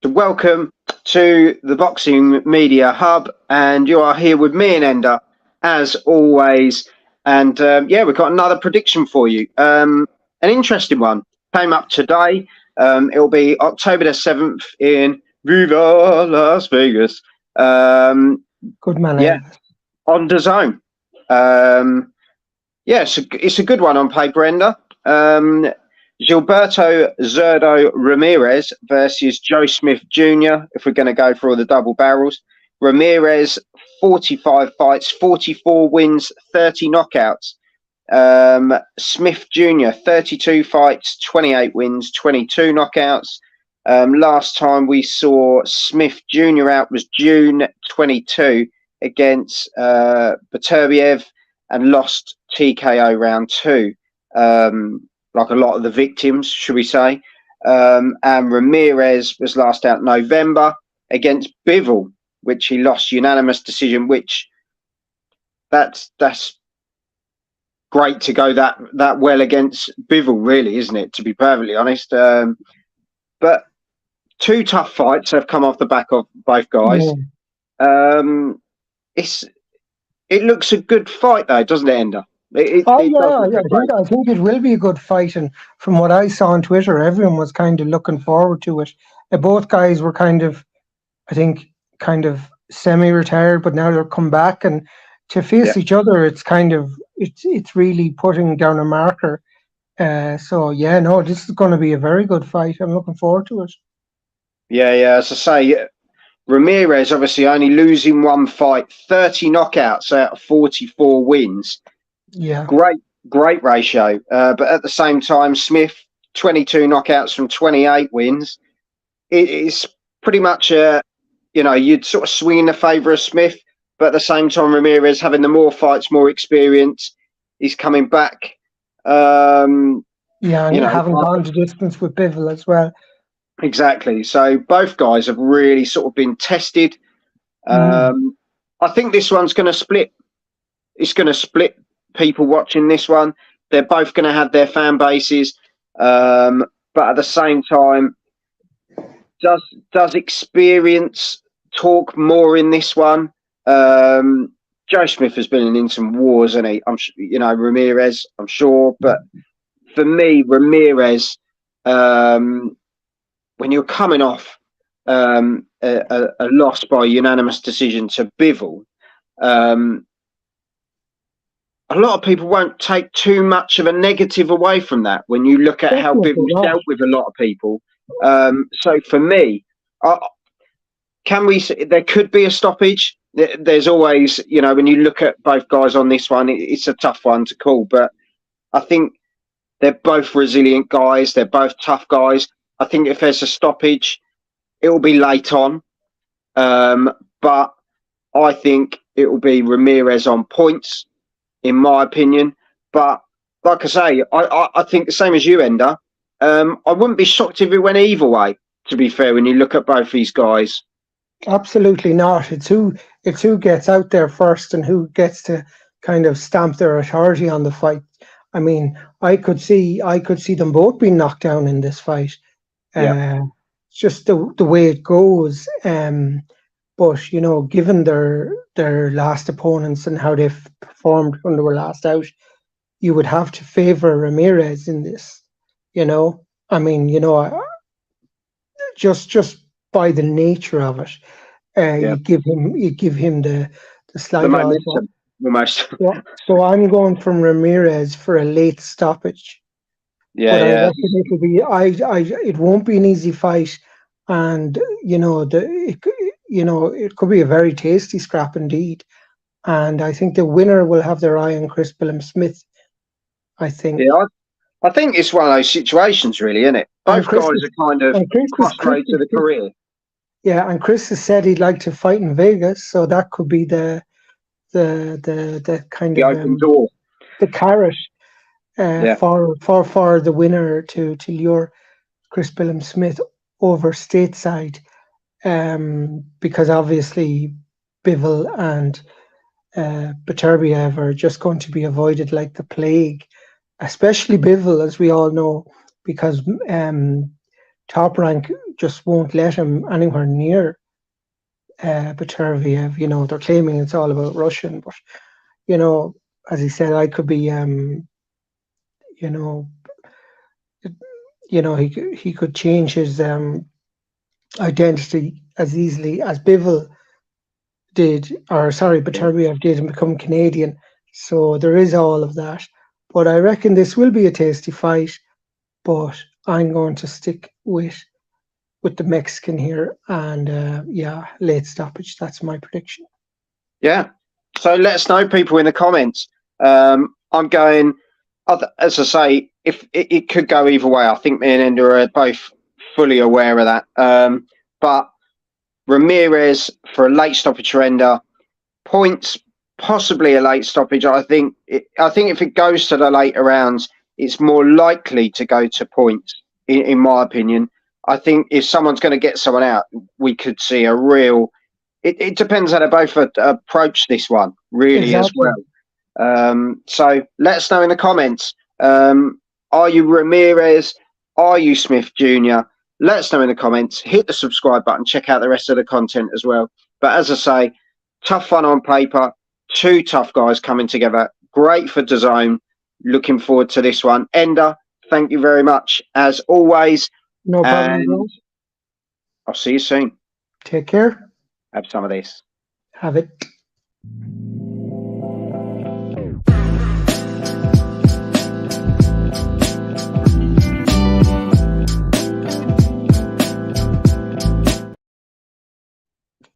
So welcome to the Boxing Media Hub, and you are here with me and Ender, as always. And we've got another prediction for you. An interesting one came up today. It'll be October the 7th in Viva Las Vegas. Good man. On the zone. It's a good one on paper, Ender. Gilberto Zurdo Ramirez versus Joe Smith Jr., if we're going to go for all the double barrels. Ramirez, 45 fights, 44 wins, 30 knockouts. Smith Jr., 32 fights, 28 wins, 22 knockouts. Last time we saw Smith Jr. out was June 22 against Beterbiev and lost TKO round 2. Like a lot of the victims, should we say. And Ramirez was last out November against Bivol, which he lost unanimous decision, which that's great to go that well against Bivol, really, isn't it, to be perfectly honest. But two tough fights have come off the back of both guys. Yeah. It looks a good fight, though, doesn't it, Ender? I think it will be a good fight, and from what I saw on Twitter, everyone was kind of looking forward to it. Both guys were kind of semi-retired, but now they're come back, and to face each other, it's really putting down a marker. This is going to be a very good fight. I'm looking forward to it. Yeah. As I say, Ramirez obviously only losing one fight, 30 knockouts out of 44 wins. Yeah, great ratio. But at the same time, Smith 22 knockouts from 28 wins. It is pretty much you'd sort of swing in the favour of Smith, but at the same time, Ramirez having the more fights, more experience. He's coming back. And having gone to distance with Bivol as well. Exactly. So both guys have really sort of been tested. I think this one's going to split. It's going to split people watching this one. They're both going to have their fan bases, but at the same time, does experience talk more in this one? Joe Smith has been in some wars, and Ramirez, I'm sure, but for me, Ramirez, when you're coming off a loss by unanimous decision to Bivol, a lot of people won't take too much of a negative away from that when you look at how Bivol's dealt with a lot of people. So for me, there could be a stoppage. There's always, when you look at both guys on this one, it's a tough one to call. But I think they're both resilient guys. They're both tough guys. I think if there's a stoppage, it will be late on. But I think it will be Ramirez on points, in my opinion. But like I say, I think the same as you, Ender. I wouldn't be shocked if it went either way, to be fair, when you look at both these guys. Absolutely not. It's who gets out there first and who gets to kind of stamp their authority on the fight. I mean, I could see them both being knocked down in this fight. Just the way it goes. But given their last opponents and how they've performed when they were last out, you would have to favour Ramirez in this. Just by the nature of it, you give him the slight momentum, almost. So I'm going from Ramirez for a late stoppage. I reckon it'll be. It won't be an easy fight, and it could be a very tasty scrap indeed. And I think the winner will have their eye on Chris Smith. I think. Yeah, I think it's one of those situations, really, isn't it? Both guys are kind of crossroads of the career. Yeah, and Chris has said he'd like to fight in Vegas, so that could be the kind of open door, the carrot for the winner to lure Chris Smith over stateside, because obviously Bivol and Beterbiev are just going to be avoided like the plague, especially Bivol, as we all know, because Top Rank just won't let him anywhere near Beterbiev. You know, they're claiming it's all about Russian, but you know, as he said, I could be, you know, he could change his identity as easily as Bivol did, or sorry, Beterbiev did, and become Canadian. So there is all of that. But I reckon this will be a tasty fight. But I'm going to stick with the Mexican here, and yeah, late stoppage. That's my prediction. Yeah. So let us know, people, in the comments. I'm going, as I say, if it could go either way. I think me and Enda are both fully aware of that. But Ramirez for a late stoppage surrender, points, possibly a late stoppage. I think if it goes to the later rounds, it's more likely to go to points, in my opinion. I think if someone's going to get someone out, we could see a real. It depends how they both approach this one, really, Exactly. as well. So let us know in the comments. Are you Ramirez? Are you Smith Jr.? Let us know in the comments. Hit the subscribe button. Check out the rest of the content as well. But as I say, tough fun on paper. Two tough guys coming together. Great for DAZN. Looking forward to this one. Enda, thank you very much, as always. No problem, And bro. I'll see you soon. Take care. Have some of this. Have it.